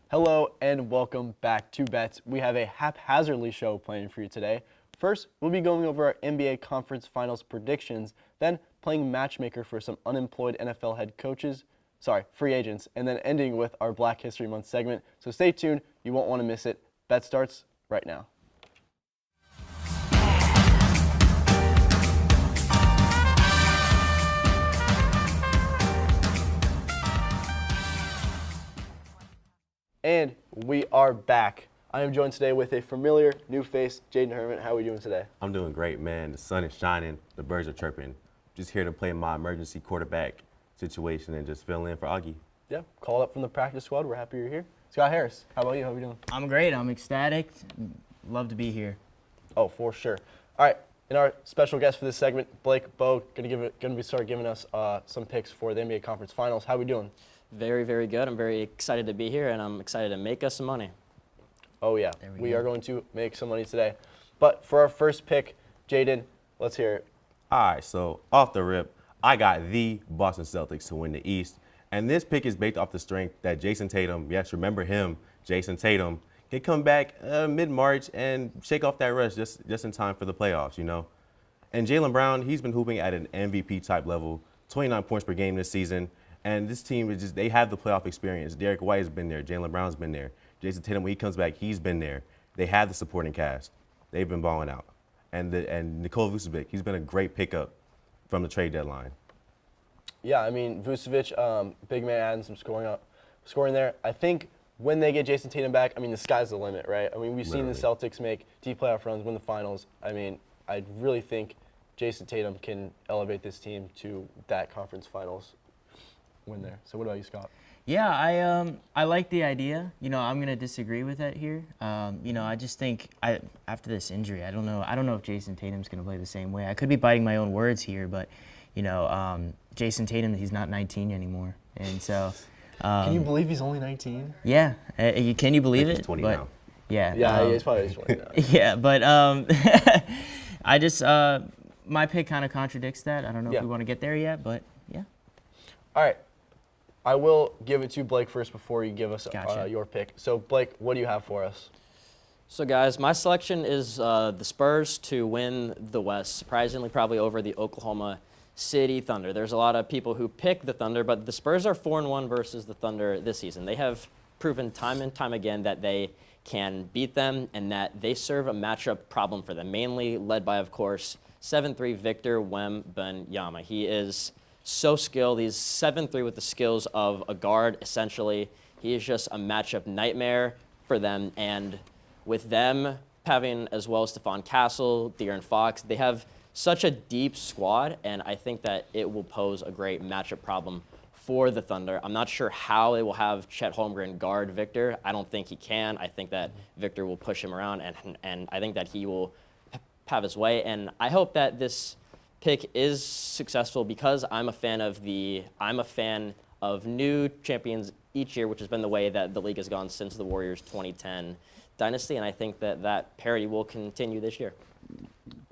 Hello and welcome back to Bets. We have a haphazardly show planned for you today. First, we'll be going over our NBA Conference Finals predictions, then playing matchmaker for some unemployed NFL head coaches, free agents, and then ending with our Black History Month segment. So stay tuned, you won't want to miss it. Bet starts right now. And we are back. I am joined today with a familiar new face, Jaden Herman. How are we doing today? I'm doing great, man. The sun is shining, the birds are chirping. Just here to play my emergency quarterback situation and just fill in for Augie. Yeah, called up from the practice squad. We're happy you're here. Scott Harris, how about you? How are we doing? I'm great. I'm ecstatic. Love to be here. Oh, for sure. All right, and our special guest for this segment, Blake Bowe, gonna start giving us some picks for the NBA Conference Finals. How are we doing? Very, very good. I'm very excited to be here, and I'm excited to make us some money. Oh, yeah. We are going to make some money today. But for our first pick, Jaden, let's hear it. All right, so off the rip, I got the Boston Celtics to win the East. And this pick is based off the strength that Jason Tatum, yes, remember him, Jason Tatum, can come back mid-March and shake off that rush just in time for the playoffs, you know. And Jaylen Brown, he's been hooping at an MVP-type level, 29 points per game this season. And this team is they have the playoff experience. Derek White has been there. Jaylen Brown's been there. Jason Tatum, when he comes back, he's been there. They have the supporting cast. They've been balling out. And Nikola Vucevic, he's been a great pickup from the trade deadline. Yeah, I mean, Vucevic, big man adding some scoring there. I think when they get Jason Tatum back, I mean, the sky's the limit, right? I mean, we've seen the Celtics make deep playoff runs, win the finals. I mean, I really think Jason Tatum can elevate this team to that conference finals win there. So what about you, Scott? Yeah, I like the idea. You know, I'm gonna disagree with that here. You know, I just think after this injury, I don't know if Jason Tatum's gonna play the same way. I could be biting my own words here, but you know, Jason Tatum, he's not 19 anymore, and so. Can you believe he's only 19? Yeah, can you believe it? He's 20 but, now. Yeah. Yeah, he's probably 20 now. Yeah, but I just my pick kind of contradicts that. I don't know if we want to get there yet, but yeah. All right. I will give it to Blake first before you give us your pick. So, Blake, what do you have for us? So, guys, my selection is the Spurs to win the West, surprisingly probably over the Oklahoma City Thunder. There's a lot of people who pick the Thunder, but the Spurs are 4-1 versus the Thunder this season. They have proven time and time again that they can beat them and that they serve a matchup problem for them, mainly led by, of course, 7'3" Victor Wembanyama. He is so skilled. He's 7'3" with the skills of a guard, essentially. He is just a matchup nightmare for them. And with them having as well as Stephon Castle, De'Aaron Fox, they have such a deep squad, and I think that it will pose a great matchup problem for the Thunder. I'm not sure how they will have Chet Holmgren guard Victor. I don't think he can. I think that Victor will push him around, and I think that he will have his way. And I hope that this pick is successful because I'm a fan of new champions each year, which has been the way that the league has gone since the Warriors 2010 dynasty, and I think that that parity will continue this year.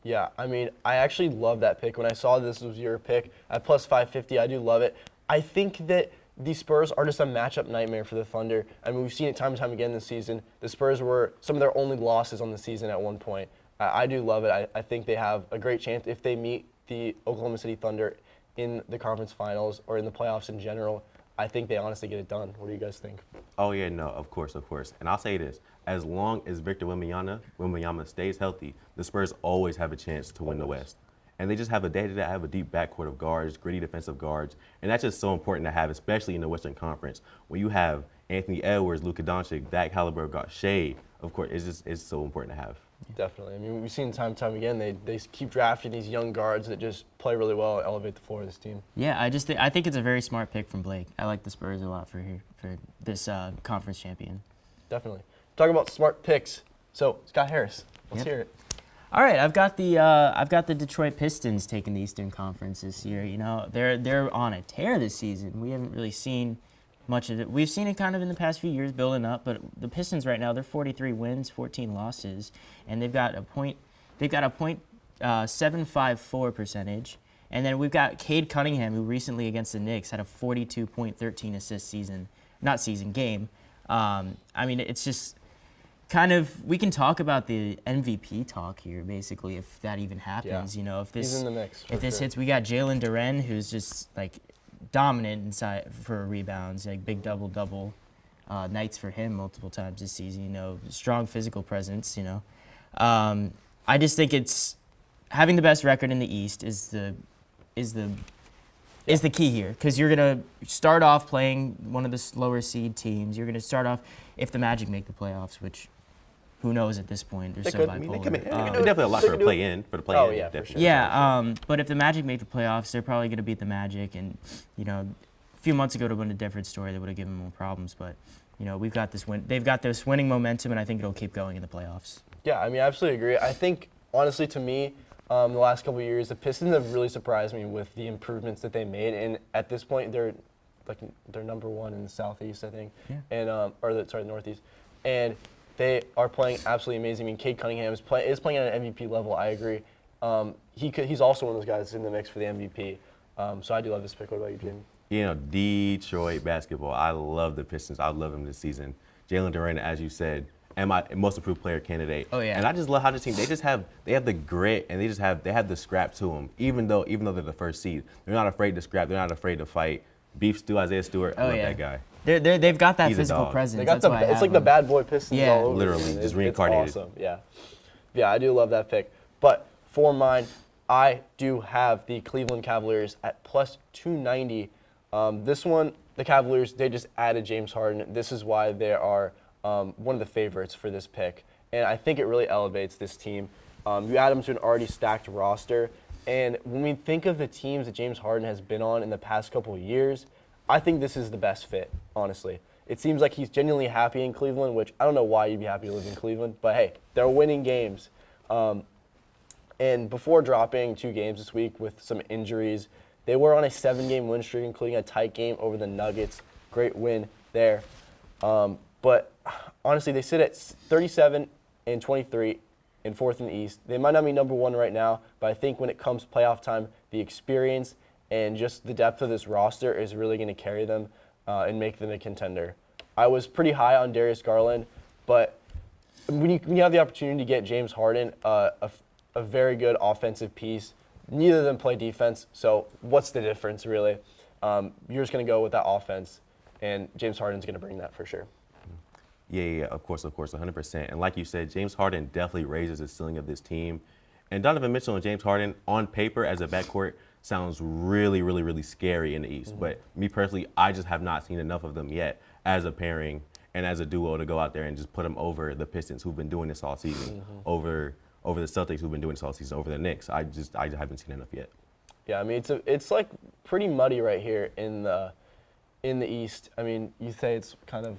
Yeah, I mean, I actually love that pick. When I saw this was your pick at plus 550, I do love it. I think that the Spurs are just a matchup nightmare for the Thunder. I mean, we've seen it time and time again this season. The Spurs were some of their only losses on the season at one point. I do love it. I think they have a great chance if they meet the Oklahoma City Thunder in the conference finals or in the playoffs in general. I think they honestly get it done. What do you guys think? Oh, yeah, no, of course. And I'll say this. As long as Victor Wembanyama stays healthy, the Spurs always have a chance to win the West. And they just have a deep backcourt of guards, gritty defensive guards. And that's just so important to have, especially in the Western Conference. When you have Anthony Edwards, Luka Doncic, that caliber of guard, Shea, of course, it's so important to have. Definitely. I mean, we've seen time and time again, they keep drafting these young guards that just play really well and elevate the floor of this team. Yeah, I think it's a very smart pick from Blake. I like the Spurs a lot for this conference champion. Definitely. Talk about smart picks. So, Scott Harris, let's hear it. All right, I've got the Detroit Pistons taking the Eastern Conference this year. You know, they're on a tear this season. We haven't really seen much of it. We've seen it kind of in the past few years building up, but the Pistons right now, they're 43 wins, 14 losses, and they've got a .754 percentage. And then we've got Cade Cunningham, who recently against the Knicks had a 42.13 assist game. I mean, it's just kind of, we can talk about the MVP talk here, basically, if that even happens. Yeah. You know, if He's this in the mix, if for this sure. hits, we got Jalen Duren, who's just like dominant inside for rebounds, like big double nights for him multiple times this season. You know, strong physical presence. You know, I just think it's having the best record in the East is the key here, because you're gonna start off playing one of the lower seed teams. You're gonna start off, if the Magic make the playoffs, which who knows at this point. They're They so could. bipolar. I mean, they could. They're Um, definitely a lot they for could the do play in. For the play Oh, in. yeah, for definitely. sure. yeah, but if the Magic make the playoffs, they're probably gonna beat the Magic, and you know, a few months ago it would have been a different story. They would have given them more problems, but you know, we've got this win. They've got this winning momentum, and I think it'll keep going in the playoffs. Yeah, I mean, I absolutely agree. I think, honestly, to me, the last couple of years, the Pistons have really surprised me with the improvements that they made. And at this point, they're number one in the Southeast, I think, Yeah. and the Northeast, and they are playing absolutely amazing. I mean, Cade Cunningham is playing at an MVP level. I agree. He's also one of those guys that's in the mix for the MVP. So I do love this pick. What about you, Jamie? You know, Detroit basketball. I love the Pistons. I love them this season. Jalen Duren, as you said, and my most improved player candidate. Oh, yeah. And I just love how this team. They have the grit, and they have the scrap to them. Even though they're the first seed, they're not afraid to scrap. They're not afraid to fight. Beef stew, Isaiah Stewart. I love that guy. They've got that He's a physical dog. presence. They got That's why I it's have like the them. bad boy Pistons Yeah. all over. Literally, man. just It's reincarnated. awesome. Yeah, I do love that pick. But for mine, I do have the Cleveland Cavaliers at plus 290. This one, the Cavaliers, they just added James Harden. This is why they are one of the favorites for this pick. And I think it really elevates this team. You add them to an already stacked roster. And when we think of the teams that James Harden has been on in the past couple of years, I think this is the best fit, honestly. It seems like he's genuinely happy in Cleveland, which I don't know why you'd be happy to live in Cleveland, but hey, they're winning games. And before dropping 2 games this week with some injuries, they were on a 7-game win streak, including a tight game over the Nuggets. Great win there. But honestly, they sit at 37 and 23 and 4th in the East. They might not be number 1 right now, but I think when it comes playoff time, the experience and just the depth of this roster is really going to carry them and make them a contender. I was pretty high on Darius Garland, but when you have the opportunity to get James Harden, a very good offensive piece, neither of them play defense, so what's the difference really? You're just going to go with that offense, and James Harden's going to bring that for sure. Yeah, of course, 100%. And like you said, James Harden definitely raises the ceiling of this team. And Donovan Mitchell and James Harden, on paper as a backcourt, sounds really, really, really scary in the East. But me personally, I just have not seen enough of them yet as a pairing and as a duo to go out there and just put them over the Pistons, who've been doing this all season, over the Celtics, who've been doing this all season, over the Knicks. I haven't seen enough yet. Yeah, I mean it's like pretty muddy right here in the East. I mean, you say it's kind of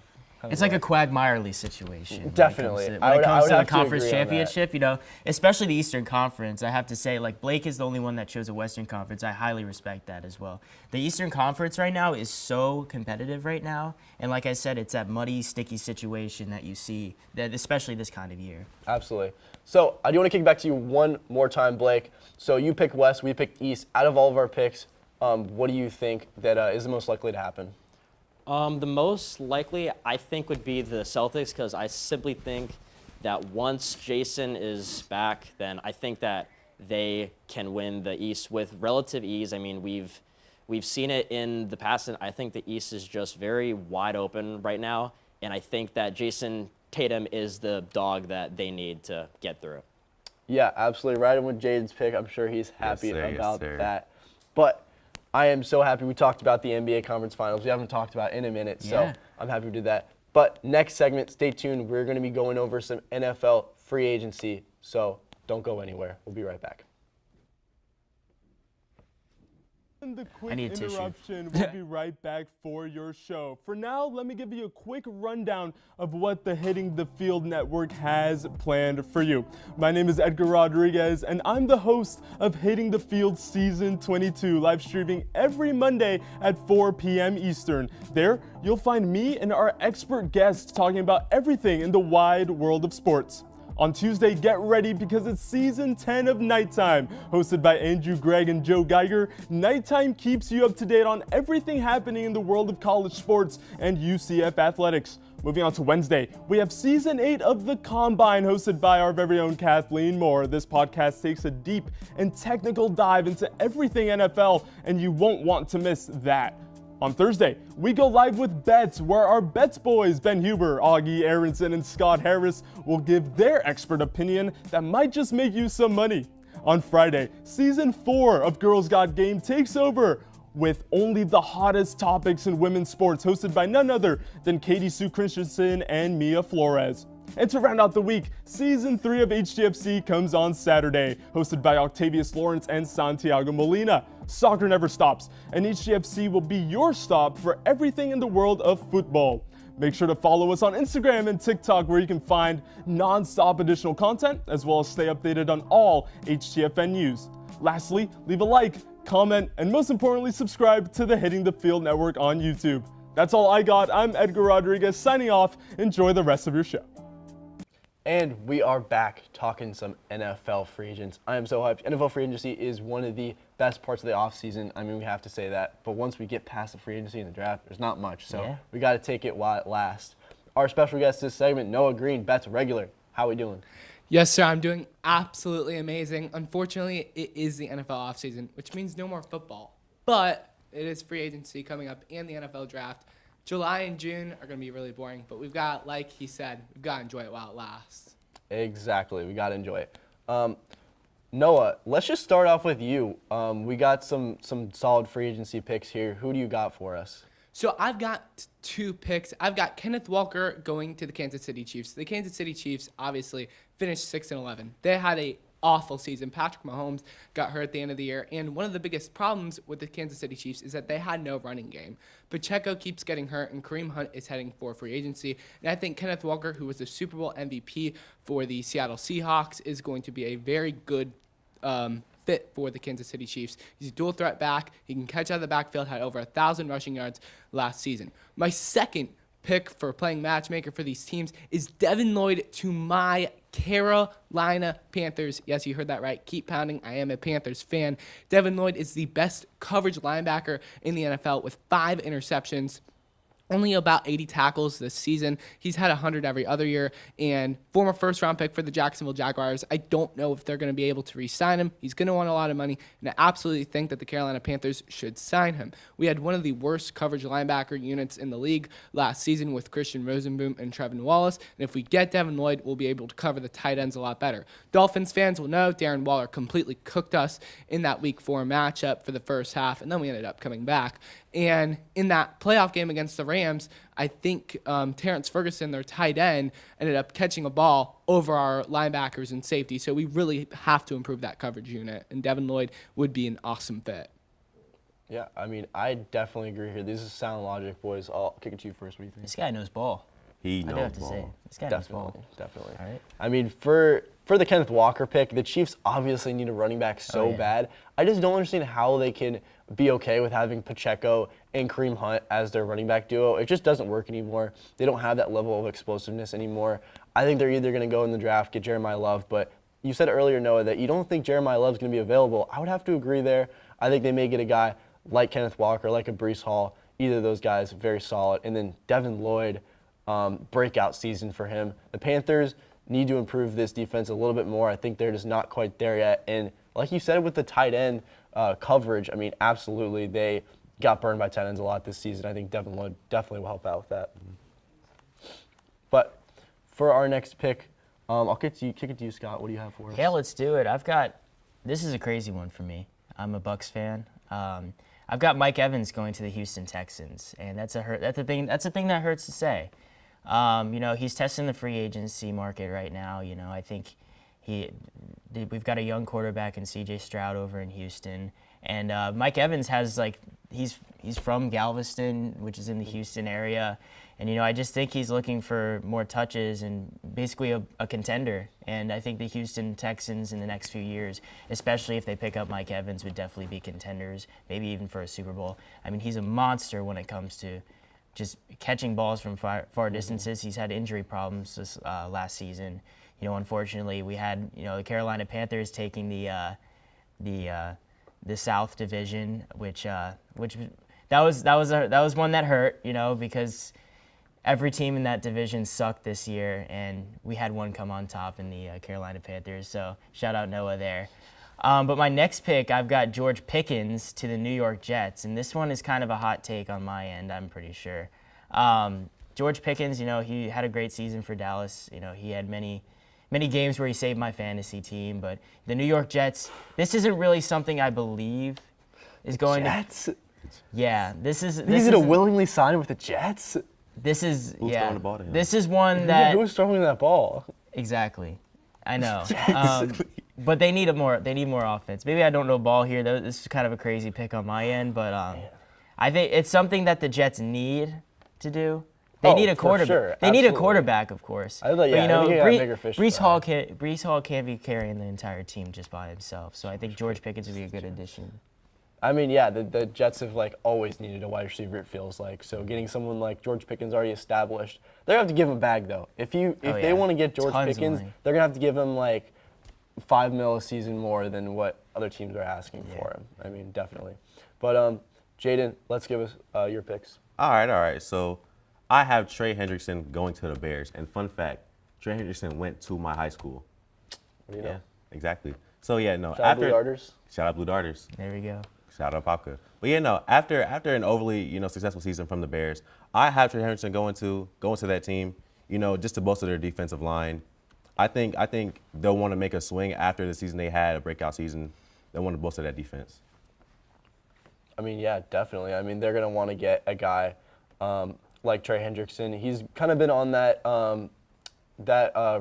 It's like a Quagmirely situation. Definitely. When I it would comes to the have to conference agree on that. championship, you know, especially the Eastern Conference, I have to say, like, Blake is the only one that chose a Western Conference. I highly respect that as well. The Eastern Conference right now is so competitive right now, and like I said, it's that muddy, sticky situation that you see, that especially this kind of year. Absolutely. So I do want to kick it back to you one more time, Blake. So you pick West, we pick East. Out of all of our picks, what do you think that is the most likely to happen? The most likely, I think, would be the Celtics, because I simply think that once Jason is back, then I think that they can win the East with relative ease. I mean, we've seen it in the past, and I think the East is just very wide open right now, and I think that Jason Tatum is the dog that they need to get through. Yeah, absolutely. Right in with Jaden's pick. I'm sure he's happy sir, yes, about sir. that. But I am so happy we talked about the NBA Conference Finals. We haven't talked about it in a minute, so Yeah. I'm happy we did that. But next segment, stay tuned. We're going to be going over some NFL free agency, so don't go anywhere. We'll be right back. The quick need a tissue. interruption. We'll be right back for your show. For now, let me give you a quick rundown of what the Hitting the Field Network has planned for you. My name is Edgar Rodriguez, and I'm the host of Hitting the Field Season 22, live streaming every Monday at 4 p.m. Eastern. There, you'll find me and our expert guests talking about everything in the wide world of sports. On Tuesday, get ready because it's Season 10 of Nighttime. Hosted by Andrew Gregg and Joe Geiger, Nighttime keeps you up to date on everything happening in the world of college sports and UCF athletics. Moving on to Wednesday, we have Season 8 of The Combine, hosted by our very own Kathleen Moore. This podcast takes a deep and technical dive into everything NFL, and you won't want to miss that. On Thursday, we go live with Bets, where our Bets boys, Ben Huber, Augie Aronson, and Scott Harris, will give their expert opinion that might just make you some money. On Friday, Season 4 of Girls Got Game takes over with only the hottest topics in women's sports, hosted by none other than Katie Sue Christensen and Mia Flores. And to round out the week, Season 3 of HTFC comes on Saturday, hosted by Octavius Lawrence and Santiago Molina. Soccer never stops, and HTFC will be your stop for everything in the world of football. Make sure to follow us on Instagram and TikTok, where you can find non-stop additional content, as well as stay updated on all HTFN news. Lastly, leave a like, comment, and most importantly, subscribe to the Hitting the Field Network on YouTube. That's all I got. I'm Edgar Rodriguez signing off. Enjoy the rest of your show. And we are back talking some NFL free agents. I am so hyped. NFL free agency is one of the best parts of the offseason. I mean, we have to say that. But once we get past the free agency and the draft, there's not much. So we got to take it while it lasts. Our special guest this segment, Noah Green, Bets regular. How we doing? Yes, sir. I'm doing absolutely amazing. Unfortunately, it is the NFL offseason, which means no more football. But it is free agency coming up and the NFL draft. July and June are going to be really boring, but we've got, like he said, we've got to enjoy it while it lasts. Exactly. We got to enjoy it. Noah, let's just start off with you. We got some solid free agency picks here. Who do you got for us? So I've got two picks. I've got Kenneth Walker going to the Kansas City Chiefs. The Kansas City Chiefs obviously finished 6-11. They had a awful season. Patrick Mahomes got hurt at the end of the year, and one of the biggest problems with the Kansas City Chiefs is that they had no running game. Pacheco keeps getting hurt, and Kareem Hunt is heading for free agency. And I think Kenneth Walker, who was the Super Bowl MVP for the Seattle Seahawks, is going to be a very good fit for the Kansas City Chiefs. He's a dual threat back. He can catch out of the backfield, had over 1,000 rushing yards last season. My second pick for playing matchmaker for these teams is Devin Lloyd to my Carolina Panthers. Yes, you heard that right. Keep pounding. I am a Panthers fan. Devin Lloyd is the best coverage linebacker in the NFL with 5 interceptions. Only about 80 tackles this season. He's had 100 every other year, and former first-round pick for the Jacksonville Jaguars. I don't know if they're going to be able to re-sign him. He's going to want a lot of money, and I absolutely think that the Carolina Panthers should sign him. We had one of the worst coverage linebacker units in the league last season with Christian Rosenboom and Trevin Wallace, and if we get Devin Lloyd, we'll be able to cover the tight ends a lot better. Dolphins fans will know Darren Waller completely cooked us in that Week 4 matchup for the first half, and then we ended up coming back. And in that playoff game against the Rams, I think Terrence Ferguson, their tight end, ended up catching a ball over our linebackers and safety. So we really have to improve that coverage unit, and Devin Lloyd would be an awesome fit. Yeah, I mean, I definitely agree here. This is sound logic, boys. I'll kick it to you first. What do you think? This guy knows ball. He I do knows have to say, ball. this guy knows ball. Definitely. All right. I mean, for the Kenneth Walker pick, the Chiefs obviously need a running back so bad. I just don't understand how they can be okay with having Pacheco and Kareem Hunt as their running back duo. It just doesn't work anymore. They don't have that level of explosiveness anymore. I think they're either going to go in the draft, get Jeremiah Love, but you said earlier, Noah, that you don't think Jeremiah Love's going to be available. I would have to agree there. I think they may get a guy like Kenneth Walker, like a Breece Hall. Either of those guys, very solid. And then Devin Lloyd, breakout season for him. The Panthers need to improve this defense a little bit more. I think they're just not quite there yet. And like you said with the tight end coverage, I mean, absolutely, they got burned by tight ends a lot this season. I think Devin Lloyd definitely will help out with that. But for our next pick, I'll kick it to you, Scott. What do you have for us? Yeah, let's do it. This is a crazy one for me. I'm a Bucs fan. I've got Mike Evans going to the Houston Texans, and that's a thing that hurts to say. He's testing the free agency market right now. I think we've got a young quarterback in C.J. Stroud over in Houston, and Mike Evans he's from Galveston, which is in the Houston area, and I just think he's looking for more touches and basically a contender. And I think the Houston Texans in the next few years, especially if they pick up Mike Evans, would definitely be contenders, maybe even for a Super Bowl. I mean, he's a monster when it comes to just catching balls from far distances. He's had injury problems this last season. Unfortunately, we had the Carolina Panthers taking the South Division, which that was one that hurt. Because every team in that division sucked this year, and we had one come on top in the Carolina Panthers. So shout out Noah there. But my next pick, I've got George Pickens to the New York Jets, and this one is kind of a hot take on my end, I'm pretty sure. George Pickens, he had a great season for Dallas. He had many games where he saved my fantasy team, but the New York Jets, this isn't really something I believe is going Jets? to. Yeah, this is. He's gonna willingly sign with the Jets? This is Who's throwing the ball to him? This is one Yeah, that who's throwing that ball? exactly. I know. But they need more offense. Maybe I don't know ball here. This is kind of a crazy pick on my end, but I think it's something that the Jets need to do. They need a quarterback. Sure. They need a Absolutely. quarterback, of course. I think, yeah, but, I think he got bigger fish to Brees Hall can't be carrying the entire team just by himself. So I think George Pickens would be a good addition. I mean, yeah, the Jets have always needed a wide receiver. It feels like so getting someone like George Pickens already established. They're gonna have to give him a bag though. If they want to get George Tons of Pickens, money. they're gonna have to give him $5 million a season more than what other teams are asking for him. I mean, definitely. But Jaden, let's give us your picks. All right. So I have Trey Hendrickson going to the Bears. And fun fact, Trey Hendrickson went to my high school. What do you know? Yeah, exactly. So yeah, no. Shout out Blue Darters. Shout out Blue Darters. There we go. Shout out Popka. But yeah, no. After an overly successful season from the Bears, I have Trey Hendrickson going to that team. Just to bolster their defensive line. I think they'll want to make a swing after the season they had, a breakout season. They want to bolster that defense. I mean, yeah, definitely. I mean, they're going to want to get a guy like Trey Hendrickson. He's kind of been on that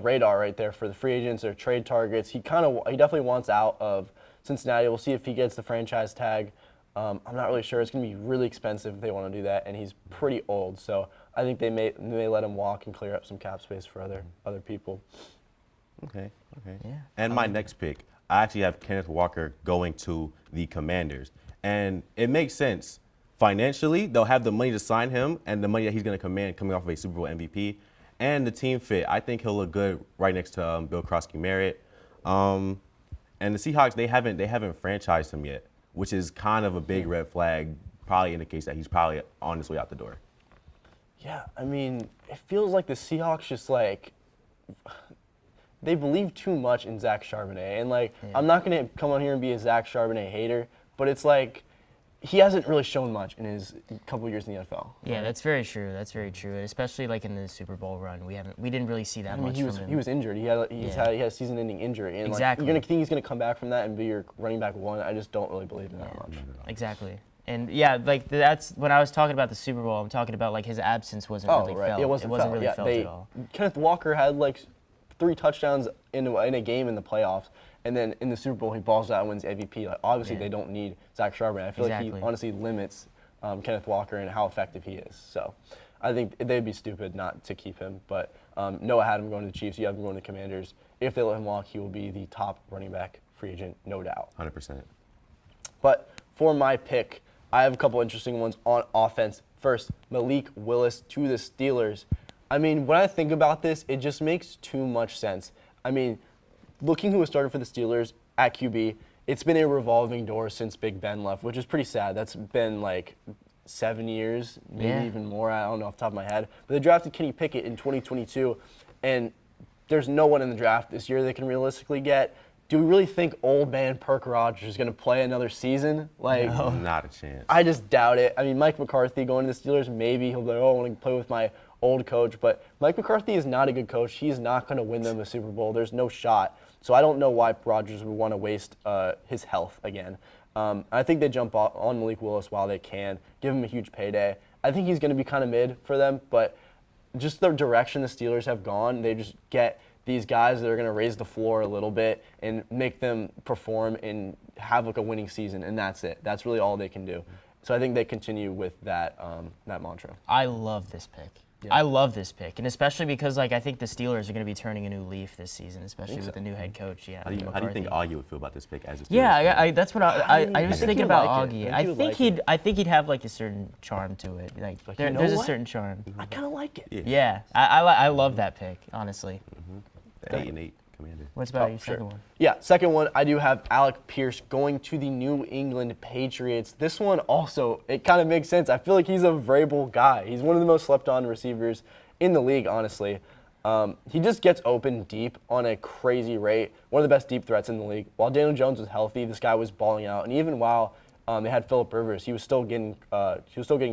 radar right there for the free agents or trade targets. He definitely wants out of Cincinnati. We'll see if he gets the franchise tag. I'm not really sure. It's going to be really expensive if they want to do that, and he's pretty old. So I think they may let him walk and clear up some cap space for other people. Okay. Yeah. And my next pick, I actually have Kenneth Walker going to the Commanders. And it makes sense. Financially, they'll have the money to sign him and the money that he's going to command coming off of a Super Bowl MVP. And the team fit. I think he'll look good right next to Bill Krosky-Merritt. And the Seahawks, they haven't franchised him yet, which is kind of a big red flag. Probably indicates that he's probably on his way out the door. Yeah, I mean, it feels like the Seahawks just they believe too much in Zach Charbonnet. And I'm not going to come on here and be a Zach Charbonnet hater, but it's he hasn't really shown much in his couple years in the NFL. Yeah, that's very true. That's very true. Especially in the Super Bowl run, we didn't really see that much he from him. He was injured. He had a season-ending injury, and Exactly. you're gonna think he's gonna come back from that and be your running back one. I just don't really believe in that much. Exactly. And yeah, that's when I was talking about the Super Bowl. I'm talking about his absence wasn't really felt. It wasn't felt. Really felt at all. Kenneth Walker had 3 touchdowns in a game in the playoffs, and then in the Super Bowl he balls out and wins MVP. Obviously they don't need Zach Charbonnet. I feel like he honestly limits Kenneth Walker and how effective he is. So I think they'd be stupid not to keep him. But Noah had him going to the Chiefs. You have him going to the Commanders. If they let him walk, he will be the top running back free agent, no doubt. 100%. But for my pick, I have a couple interesting ones on offense. First, Malik Willis to the Steelers. I mean, when I think about this, it just makes too much sense. I mean, looking who has started for the Steelers at QB, it's been a revolving door since Big Ben left, which is pretty sad. That's been 7 years, maybe even more. I don't know off the top of my head. But they drafted Kenny Pickett in 2022, and there's no one in the draft this year they can realistically get. Do we really think old man Perk Rogers is going to play another season? No, not a chance. I just doubt it. I mean, Mike McCarthy going to the Steelers, maybe he'll be like, I want to play with my old coach. But Mike McCarthy is not a good coach. He's not going to win them a Super Bowl. There's no shot. So I don't know why Rodgers would want to waste his health again. I think they jump on Malik Willis while they can, give him a huge payday. I think he's going to be kind of mid for them, but just the direction the Steelers have gone, they just get these guys that are going to raise the floor a little bit and make them perform and have a winning season, and that's it. That's really all they can do. So I think they continue with that mantra. I love this pick. Yeah. I love this pick, and especially because I think the Steelers are going to be turning a new leaf this season, especially with the new head coach. Yeah, How do you think Augie would feel about this pick as a Steelers Yeah, fan? that's what I was think thinking he'd about like it. Augie. I think he would like I think he'd have a certain charm to it. There's a certain charm. I kind of like it. Yeah, I love that pick, honestly. The 8-8 Commander. What's about your Sure. second one? Yeah, second one, I do have Alec Pierce going to the New England Patriots. This one also, it kind of makes sense. I feel like he's a variable guy. He's one of the most slept-on receivers in the league, honestly. He just gets open deep on a crazy rate. One of the best deep threats in the league. While Daniel Jones was healthy, this guy was balling out, and even while they had Phillip Rivers, he was still getting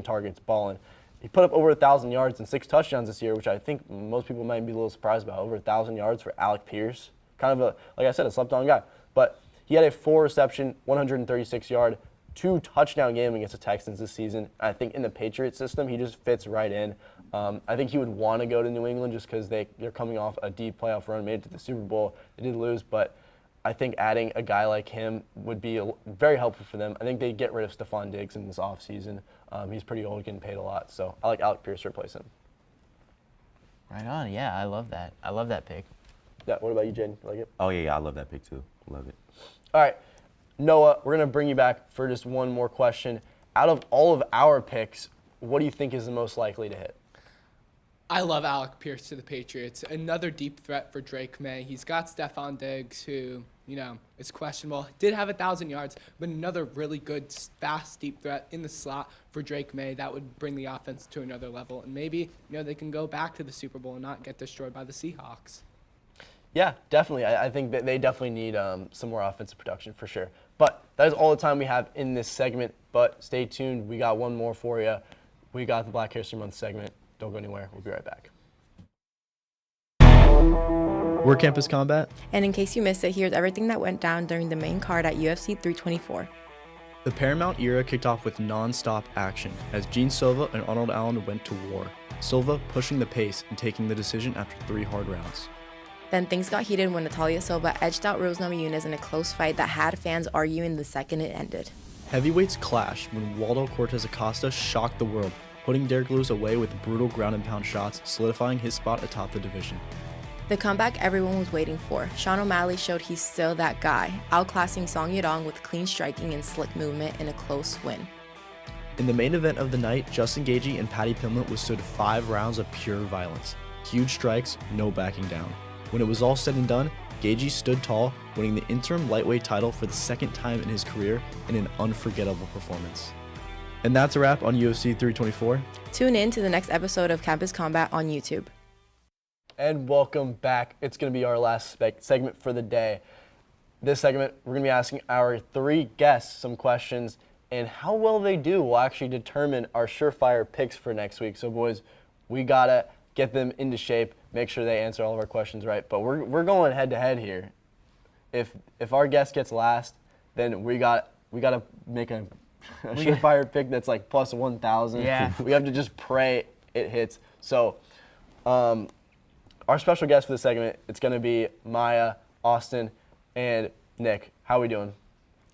targets, balling. He put up over 1,000 yards and 6 touchdowns this year, which I think most people might be a little surprised about. Over 1,000 yards for Alec Pierce. Kind of like I said, a slept-on guy. But he had a 4-reception, 136-yard, 2-touchdown game against the Texans this season. I think in the Patriots system, he just fits right in. I think he would want to go to New England just because they're coming off a deep playoff run, made it to the Super Bowl. They did lose, but I think adding a guy like him would be very helpful for them. I think they'd get rid of Stephon Diggs in this offseason. He's pretty old, getting paid a lot, so I like Alec Pierce to replace him. Right on. Yeah, I love that. I love that pick. Yeah, what about you, Jaden? You like it? Oh, yeah, I love that pick, too. Love it. All right, Noah, we're going to bring you back for just one more question. Out of all of our picks, what do you think is the most likely to hit? I love Alec Pierce to the Patriots. Another deep threat for Drake May. He's got Stephon Diggs, who, is questionable. Did have 1,000 yards, but another really good, fast, deep threat in the slot for Drake May. That would bring the offense to another level. And maybe, they can go back to the Super Bowl and not get destroyed by the Seahawks. Yeah, definitely. I think that they definitely need some more offensive production for sure. But that is all the time we have in this segment. But stay tuned. We got one more for you. We got the Black History Month segment. Don't go anywhere. We'll be right back. We're Campus Combat. And in case you missed it, here's everything that went down during the main card at UFC 324. The Paramount era kicked off with non-stop action as Gene Silva and Arnold Allen went to war. Silva pushing the pace and taking the decision after 3 hard rounds. Then things got heated when Natalia Silva edged out Rose Namajunas in a close fight that had fans arguing the second it ended. Heavyweights clashed when Waldo Cortez Acosta shocked the world, putting Derek Lewis away with brutal ground and pound shots, solidifying his spot atop the division. The comeback everyone was waiting for. Sean O'Malley showed he's still that guy, outclassing Song Yadong with clean striking and slick movement in a close win. In the main event of the night, Justin Gaethje and Paddy Pimblett withstood 5 rounds of pure violence. Huge strikes, no backing down. When it was all said and done, Gaethje stood tall, winning the interim lightweight title for the second time in his career in an unforgettable performance. And that's a wrap on UFC 324. Tune in to the next episode of Campus Combat on YouTube. And welcome back. It's going to be our last segment for the day. This segment, we're going to be asking our 3 guests some questions, and how well they do will actually determine our surefire picks for next week. So, boys, we got to get them into shape, make sure they answer all of our questions right. But we're going head-to-head here. If our guest gets last, then we got to make a surefire pick that's like plus 1,000. Yeah. We have to just pray it hits. So, our special guest for this segment, it's going to be Maya, Austin, and Nick. How are we doing?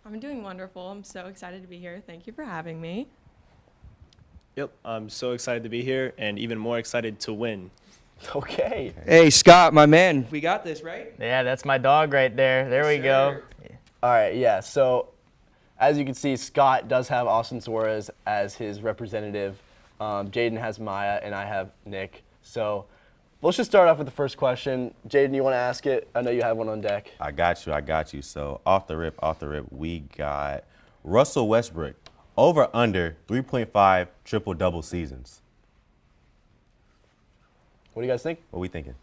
I'm doing wonderful. I'm so excited to be here. Thank you for having me. Yep, I'm so excited to be here and even more excited to win. Okay. Hey, Scott, my man. We got this, right? Yeah, that's my dog right there. There we go. All right, yeah. So, as you can see, Scott does have Austin Suarez as his representative. Jaden has Maya, and I have Nick. So, let's just start off with the first question. Jaden, you want to ask it? I know you have one on deck. I got you. So off the rip, we got Russell Westbrook over under 3.5 triple-double seasons. What do you guys think? What are we thinking?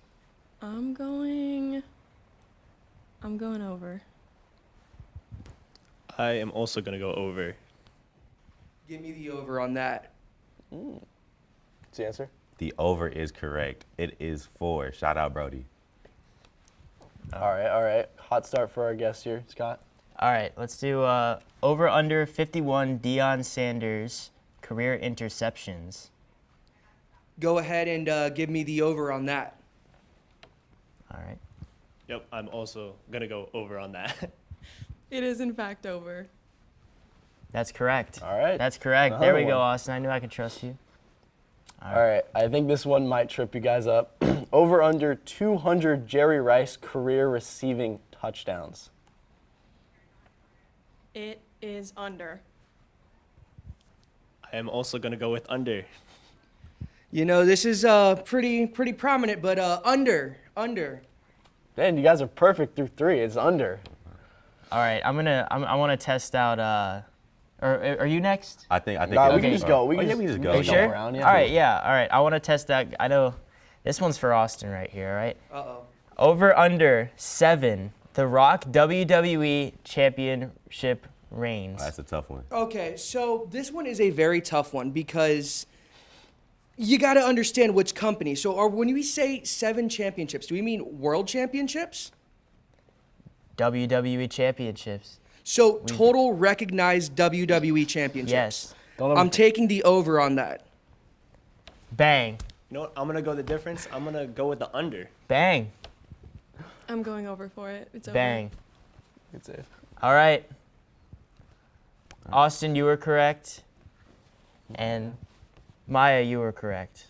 I'm going over. I am also going to go over. Give me the over on that. What's the answer? The over is correct. It is 4. Shout out, Brody. All right. Hot start for our guest here, Scott. All right, let's do over under 51 Deion Sanders career interceptions. Go ahead and give me the over on that. All right. Yep, I'm also going to go over on that. It is, in fact, over. That's correct. All right. That's correct. Another There we go, one. Austin. I knew I could trust you. All right. I think this one might trip you guys up. Over under 200 Jerry Rice career receiving touchdowns. It is under. I am also going to go with under. You know, this is pretty prominent, but under. Man, you guys are perfect through 3. It's under. All right, I want to test out. Or are you next? I think. Nah, we can just go. We can just go. Are you sure? Around, yeah. All right, yeah. All right, I want to test that. I know this one's for Austin right here. All right. Over under 7. The Rock WWE Championship reigns. That's a tough one. Okay, so this one is a very tough one because you got to understand which company. So when we say 7 championships, do we mean world championships? WWE Championships. So total recognized WWE championships. Yes. I'm taking the over on that. Bang. You know what? I'm gonna go the difference. I'm gonna go with the under. Bang. I'm going over for it. It's over. Bang. Good save. All right. Austin, you were correct. And Maya, you were correct.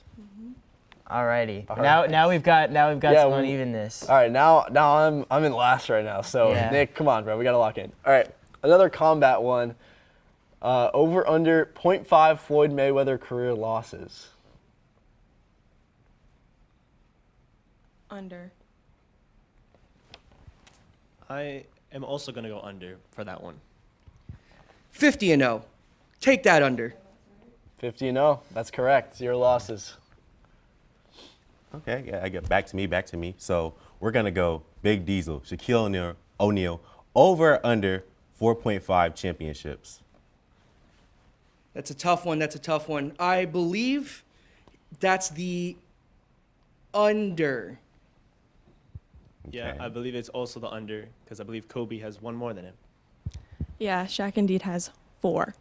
All righty. Now we've got some unevenness. All right, now I'm in last right now. So Yeah. Nick, come on, bro, we gotta lock in. All right, another combat one. Over under 0.5 Floyd Mayweather career losses. Under. I am also gonna go under for that one. 50-0. Take that under. 50-0. That's correct. 0 losses. Okay, yeah, I get back to me. So we're gonna go Big Diesel, Shaquille O'Neal, over under 4.5 championships. That's a tough one. I believe that's the under. Yeah, Okay. I believe it's also the under because I believe Kobe has 1 more than him. Yeah, Shaq indeed has 4.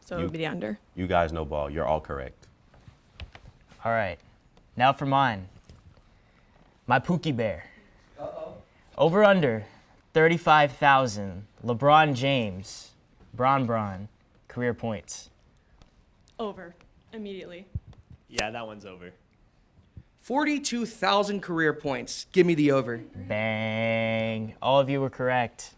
So it You- would be the under. You guys know ball. You're all correct. All right. Now for mine. My Pookie Bear. Over under 35,000. LeBron James. Bron. Career points. Over. Immediately. Yeah, that one's over. 42,000 career points. Give me the over. Bang. All of you were correct.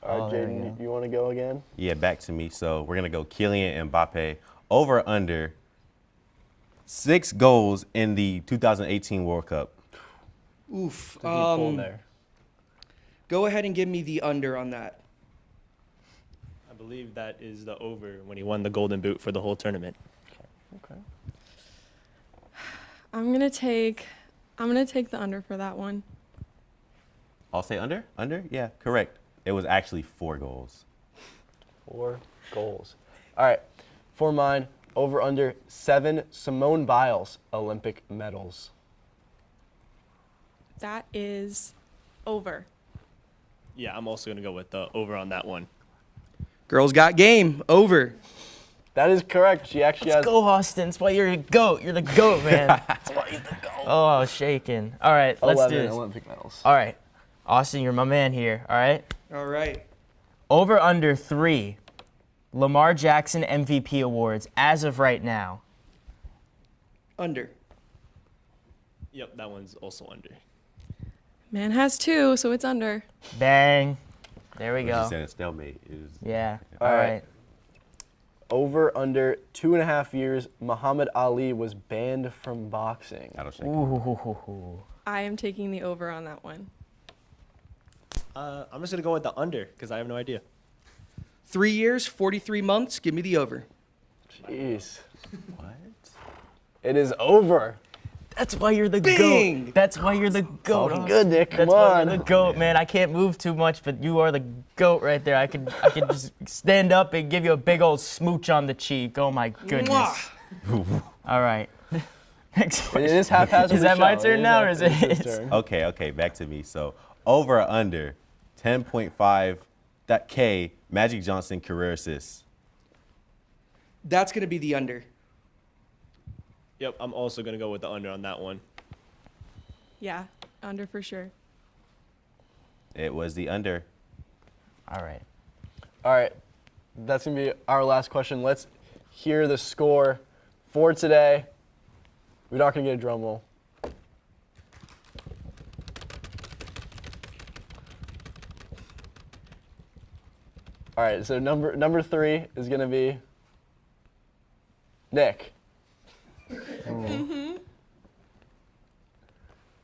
All right, there we Jaden, go. you want to go again? Yeah, back to me. So we're gonna go Kylian Mbappe, over under 6 goals in the 2018 World Cup. Oof. It's a deep pull there. Go ahead and give me the under on that. I believe that is the over when he won the Golden Boot for the whole tournament. Okay. I'm gonna take the under for that one. I'll say under. Under. Yeah, correct. It was actually 4 goals. 4 goals. All right, for mine, over under 7 Simone Biles Olympic medals. That is over. Yeah, I'm also gonna go with the over on that one. Girls got game. Over. That is correct. She actually Let's has. go, Austin. That's why you're a GOAT. You're the GOAT, man. That's why you're the GOAT. Oh, I was shaking. All right, let's 11 do this. Olympic medals. All right. Austin, you're my man here. All right. All right. Over under 3 Lamar Jackson MVP awards as of right now. Under. Yep, that one's also under. Man has 2, so it's under. Bang. There we She go. said a stalemate. Is Yeah. All All right. right. Over under 2.5 years, Muhammad Ali was banned from boxing. that'll shake. Ooh. I am taking the over on that one. I'm just gonna go with the under because I have no idea. 3 years, 43 months. Give me the over. Jeez. What? It is over. That's why you're the Bing! GOAT. That's why you're the GOAT. Talking good, Nick. Come That's why on. you're the GOAT, man. I can't move too much, but you are the GOAT right there. I could just stand up and give you a big old smooch on the cheek. Oh my goodness. All right. Next It question. is haphazard. Is that my show. turn now, or is it his his? turn. Okay, back to me. So over or under 10.5 that K Magic Johnson career assists. That's going to be the under. Yep, I'm also gonna go with the under on that one. Yeah, under for sure. It was the under. All right. All right, that's gonna be our last question. Let's hear the score for today. We're not gonna get a drum roll. All right, so number 3 is gonna be Nick. And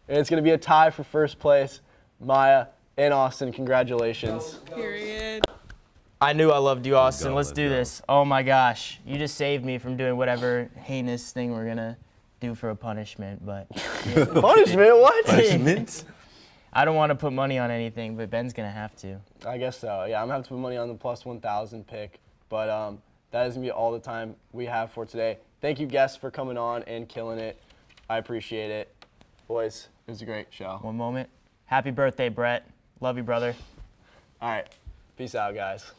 it's gonna be a tie for first place. Maya, and Austin, congratulations. Period. I knew I loved you, Austin. go, Let's let's do go. this. Oh my gosh, you just saved me from doing whatever heinous thing we're gonna do for a punishment. But Punishment? What? Punishment? I don't want to put money on anything, but Ben's gonna have to. I guess so. Yeah, I'm gonna have to put money on the plus 1,000 pick. But that is gonna be all the time we have for today. Thank you, guests, for coming on and killing it. I appreciate it. Boys, it was a great show. One moment. Happy birthday, Brett. Love you, brother. All right. Peace out, guys.